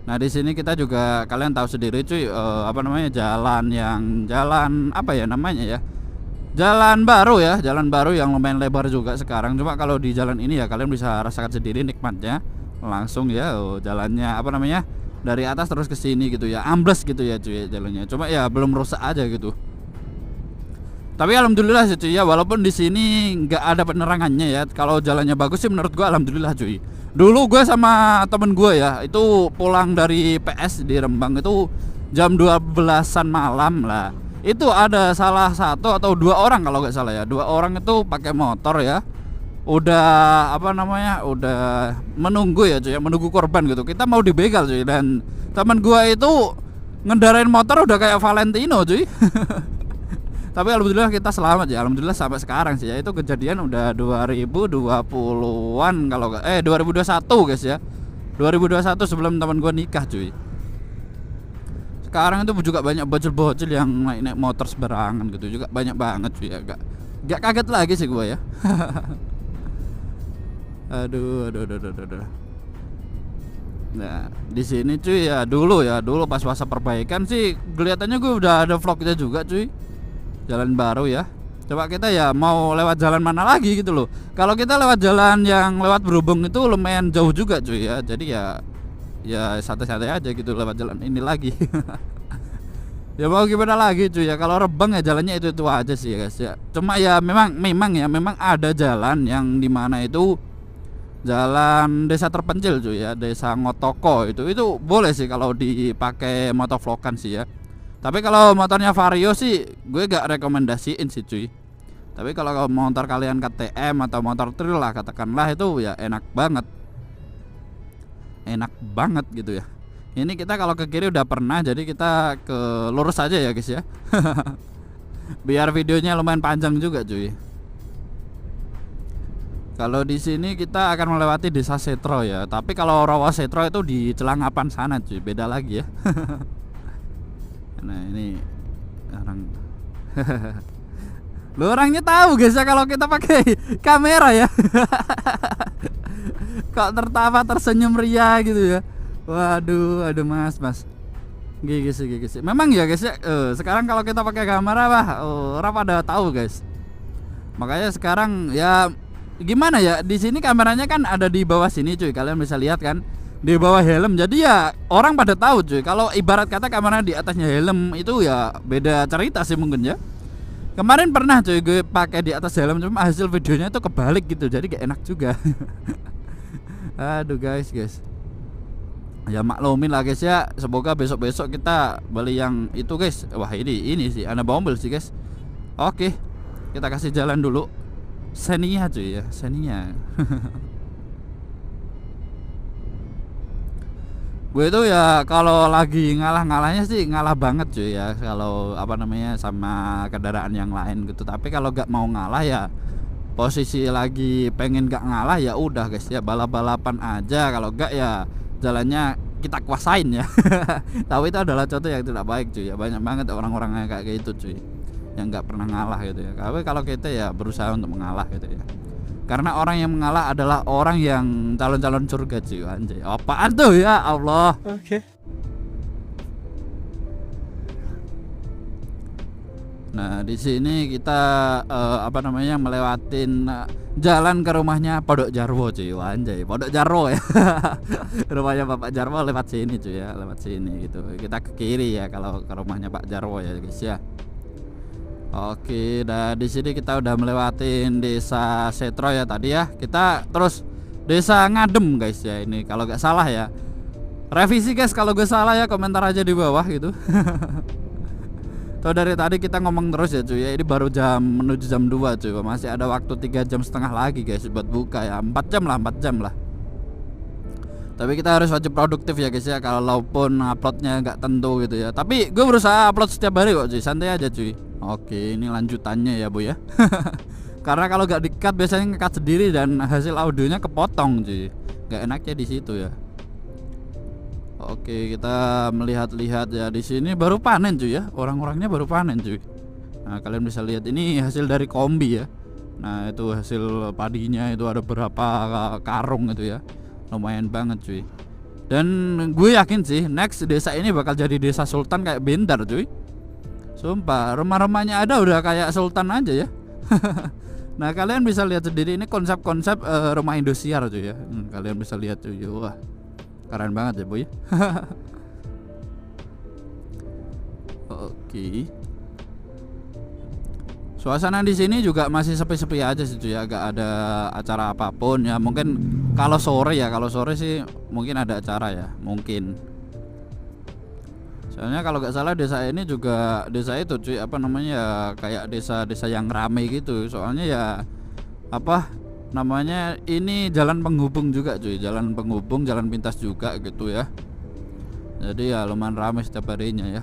Nah di sini kita juga kalian tahu sendiri cuy, apa namanya, jalan apa ya namanya ya, jalan baru ya, jalan baru yang lumayan lebar juga sekarang. Cuma kalau di jalan ini ya kalian bisa rasakan sendiri nikmatnya langsung ya. Jalannya apa namanya, dari atas terus ke sini gitu ya, ambles gitu ya cuy jalannya. Cuma ya belum rusak aja gitu. Tapi alhamdulillah sih cuy ya, walaupun di sini nggak ada penerangannya ya. Kalau jalannya bagus sih menurut gua alhamdulillah cuy. Dulu gue sama temen gue ya itu pulang dari PS di Rembang itu jam 12-an malam lah. Itu ada salah satu atau dua orang kalau nggak salah ya, dua orang itu pakai motor ya. Udah apa namanya, udah menunggu ya cuy, menunggu korban gitu. Kita mau dibegal cuy, dan teman gua itu ngendarain motor udah kayak Valentino cuy. Tapi alhamdulillah kita selamat ya, alhamdulillah sampai sekarang sih ya. Itu kejadian udah 2020-an kalau nggak 2021 guys ya, 2021 sebelum teman gua nikah cuy. Sekarang itu juga banyak bocil-bocil yang naik motor sembarangan gitu juga, banyak banget cuy ya. Gak kaget lagi sih gua ya. Aduh. Nah, di sini cuy ya, dulu pas masa perbaikan sih kelihatannya gue udah ada vlognya juga cuy. Jalan baru ya. Coba kita ya mau lewat jalan mana lagi gitu loh. Kalau kita lewat jalan yang lewat berhubung itu lumayan jauh juga cuy ya. Jadi ya santai-santai aja gitu lewat jalan ini lagi. Ya mau gimana lagi cuy ya, kalau Rembang ya jalannya itu aja sih ya guys ya. Cuma ya memang ada jalan yang dimana itu jalan desa terpencil cuy ya, desa Ngotoko itu boleh sih kalau dipakai motovlogan sih ya. Tapi kalau motornya Vario sih gue gak rekomendasiin sih cuy. Tapi kalau motor kalian KTM atau motor trail lah katakanlah, itu ya enak banget gitu ya. Ini kita kalau ke kiri udah pernah, jadi kita ke lurus aja ya guys ya. Biar videonya lumayan panjang juga cuy. Kalau di sini kita akan melewati desa Setro ya. Tapi kalau Rawa Setro itu di Celangapan sana cuy, beda lagi ya. Nah ini orang. Lu orangnya tahu guys ya kalau kita pakai kamera ya. Kok tertawa tersenyum ria gitu ya. Waduh, aduh mas. Gigi sih. Memang ya guys ya, sekarang kalau kita pakai kamera orang pada tahu guys. Makanya sekarang ya gimana ya, di sini kameranya kan ada di bawah sini cuy, kalian bisa lihat kan di bawah helm. Jadi ya orang pada tahu cuy, kalau ibarat kata kamera di atasnya helm itu ya beda cerita sih mungkin ya. Kemarin pernah cuy gue pakai di atas helm, cuma hasil videonya itu kebalik gitu, jadi gak enak juga. Aduh guys ya maklumin lah guys ya. Semoga besok kita beli yang itu guys. Wah ini sih anak bombel sih guys. Oke, kita kasih jalan dulu. Senia cuy ya, Senia. Gue itu ya kalau lagi ngalah-ngalahnya sih ngalah banget cuy ya, kalau apa namanya sama kendaraan yang lain gitu. Tapi kalau gak mau ngalah ya posisi lagi pengen gak ngalah ya udah guys ya, balap-balapan aja. Kalau gak ya jalannya kita kuasain ya. Tapi itu adalah contoh yang tidak baik cuy ya, banyak banget orang-orang yang kayak gitu cuy, yang nggak pernah ngalah gitu ya. Tapi kalau kita ya berusaha untuk mengalah gitu ya, karena orang yang mengalah adalah orang yang calon-calon surga cuy. Anjay, apaan tuh ya Allah. Oke. Nah di sini kita apa namanya melewatin jalan ke rumahnya Podok Jarwo cuy. Anjay, Podok Jarwo ya. Rumahnya Bapak Jarwo lewat sini cuy ya, lewat sini gitu. Kita ke kiri ya kalau ke rumahnya Pak Jarwo ya guys ya. Oke, dan di sini kita udah melewatin desa Setro ya tadi ya. Kita terus desa Ngadem guys ya ini kalau nggak salah ya. Revisi guys kalau gue salah ya, komentar aja di bawah gitu. Tuh dari tadi kita ngomong terus ya cuy ya. Ini baru menuju jam 2 cuy. Masih ada waktu 3,5 jam lagi guys buat buka ya. 4 jam lah. Tapi kita harus wajib produktif ya guys ya, kalaupun uploadnya nggak tentu gitu ya. Tapi gue berusaha upload setiap hari kok cuy, santai aja cuy. Oke, ini lanjutannya ya bu ya. Karena kalau nggak di-cut biasanya nge-cut sendiri dan hasil audionya kepotong cuy. Nggak enaknya di situ ya. Oke, kita melihat-lihat ya, di sini baru panen cuy ya. Orang-orangnya baru panen cuy. Nah kalian bisa lihat ini hasil dari kombi ya. Nah itu hasil padinya, itu ada berapa karung itu ya, lumayan banget cuy. Dan gue yakin sih next desa ini bakal jadi desa sultan kayak Bintar cuy. Sumpah, rumah-rumahnya ada udah kayak sultan aja ya. Nah, kalian bisa lihat sendiri ini konsep-konsep rumah Indosiar cuy ya. Kalian bisa lihat cuy. Wah, keren banget ya boy. Oke. Suasana di sini juga masih sepi-sepi aja sih cuy, agak ada acara apapun ya. Mungkin kalau sore ya, kalau sore sih mungkin ada acara ya, mungkin. Soalnya kalau nggak salah desa ini juga desa itu cuy, apa namanya ya, kayak desa-desa yang ramai gitu. Soalnya ya apa namanya, ini jalan penghubung juga cuy, jalan penghubung, jalan pintas juga gitu ya. Jadi ya lumayan ramai setiap harinya ya.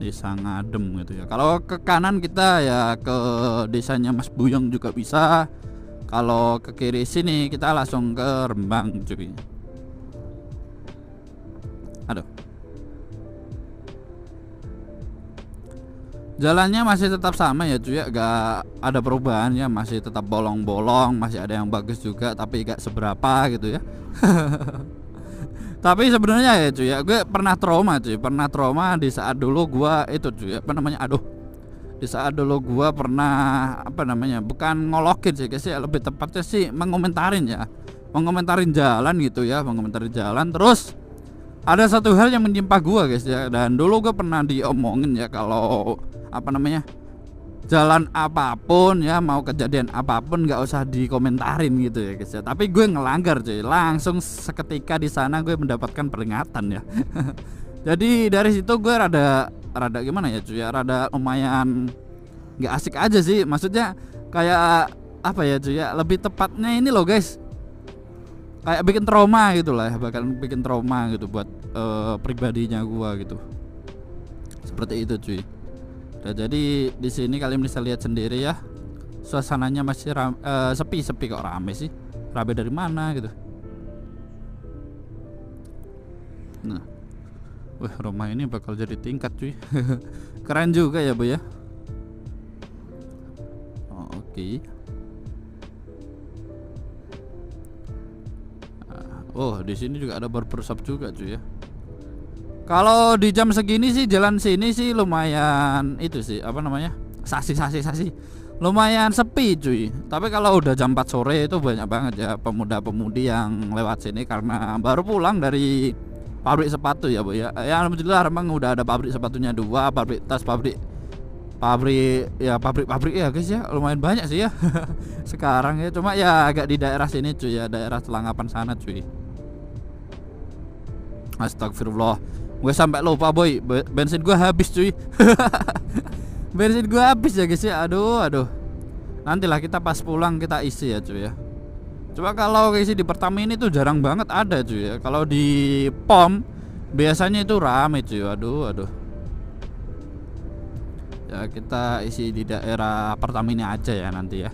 Desa Ngadem gitu ya. Kalau ke kanan kita ya ke desanya Mas Buyong juga bisa. Kalau ke kiri sini kita langsung ke Rembang cuy. Aduh. Jalannya masih tetap sama ya cuy ya, gak ada perubahan ya, masih tetap bolong-bolong, masih ada yang bagus juga tapi gak seberapa gitu ya. Tapi sebenarnya ya cuy ya, gue pernah trauma cuy, pernah trauma di saat dulu gua itu cuy, apa namanya, di saat dulu gua pernah apa namanya, bukan ngolokin sih guys ya, lebih tepatnya sih mengomentarin ya, mengomentarin jalan gitu ya, mengomentarin jalan. Terus ada satu hal yang menimpa gua guys ya, dan dulu gue pernah diomongin ya kalau apa namanya, jalan apapun ya, mau kejadian apapun nggak usah dikomentarin gitu ya guys ya. Tapi gue ngelanggar cuy, langsung seketika di sana gue mendapatkan peringatan ya. Jadi dari situ gue rada gimana ya cuy ya, rada lumayan nggak asik aja sih, maksudnya kayak apa ya cuy ya, lebih tepatnya ini loh guys, kayak bikin trauma gitu lah ya, bahkan bikin trauma gitu buat pribadinya gue gitu, seperti itu cuy. Nah, jadi di sini kalian bisa lihat sendiri ya, suasananya masih sepi kok, rame sih, rame dari mana gitu. Nah, wah rumah ini bakal jadi tingkat cuy. Keren juga ya bu ya. Oke. Oh di sini juga ada barbershop juga cuy ya. Kalau di jam segini sih jalan sini sih lumayan itu sih, apa namanya, sasi lumayan sepi cuy. Tapi kalau udah jam 4 sore itu banyak banget ya pemuda-pemudi yang lewat sini karena baru pulang dari pabrik sepatu ya bu ya. Ya alhamdulillah memang udah ada pabrik sepatunya 2, pabrik tas, pabrik ya guys ya, lumayan banyak sih ya. Sekarang ya, cuma ya agak di daerah sini cuy ya, daerah Selangapan sana cuy. Astagfirullah, gue sampai lupa boy, bensin gue habis cuy. Bensin gue habis ya guys ya, aduh. Nantilah kita pas pulang kita isi ya cuy ya. Coba kalau isi di Pertamina itu jarang banget ada cuy ya. Kalau di pom biasanya itu rame cuy, aduh. Ya kita isi di daerah Pertamina aja ya nanti ya.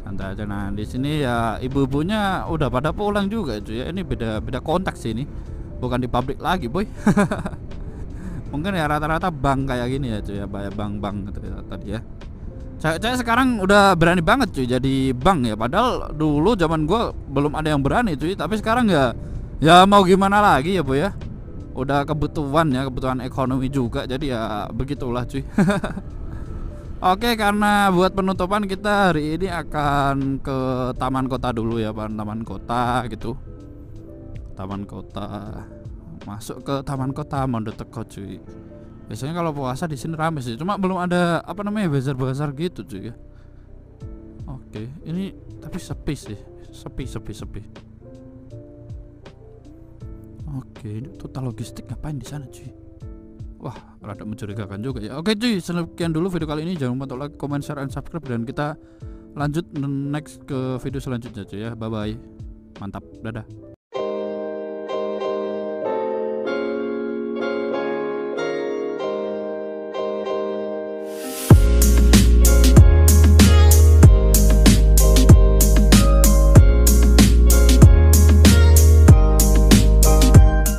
Santai aja. Nah di sini ya ibu-ibunya udah pada pulang juga cuy ya. Ini beda konteks sih ini, bukan di pabrik lagi boy. Mungkin ya rata-rata bank kayak gini ya cuy ya, bank gitu ya tadi ya. Saya sekarang udah berani banget cuy jadi bank ya, padahal dulu zaman gua belum ada yang berani cuy. Tapi sekarang ya mau gimana lagi ya boy ya, udah kebutuhan ekonomi juga, jadi ya begitulah cuy. Oke, karena buat penutupan kita hari ini akan ke Taman Kota dulu ya, Pak. Taman Kota gitu. Taman Kota. Masuk ke Taman Kota Mondoteko cuy. Biasanya kalau puasa di sini rame sih, cuma belum ada apa namanya bazar-bazar gitu cuy ya. Oke, ini tapi sepi sih. Sepi. Oke, ini total logistik ngapain di sana cuy? Wah, rada mencurigakan juga ya. Oke cuy, sekian dulu video kali ini. Jangan lupa untuk like, comment, share, and subscribe. Dan kita lanjut next ke video selanjutnya cuy ya. Bye bye. Mantap, dadah.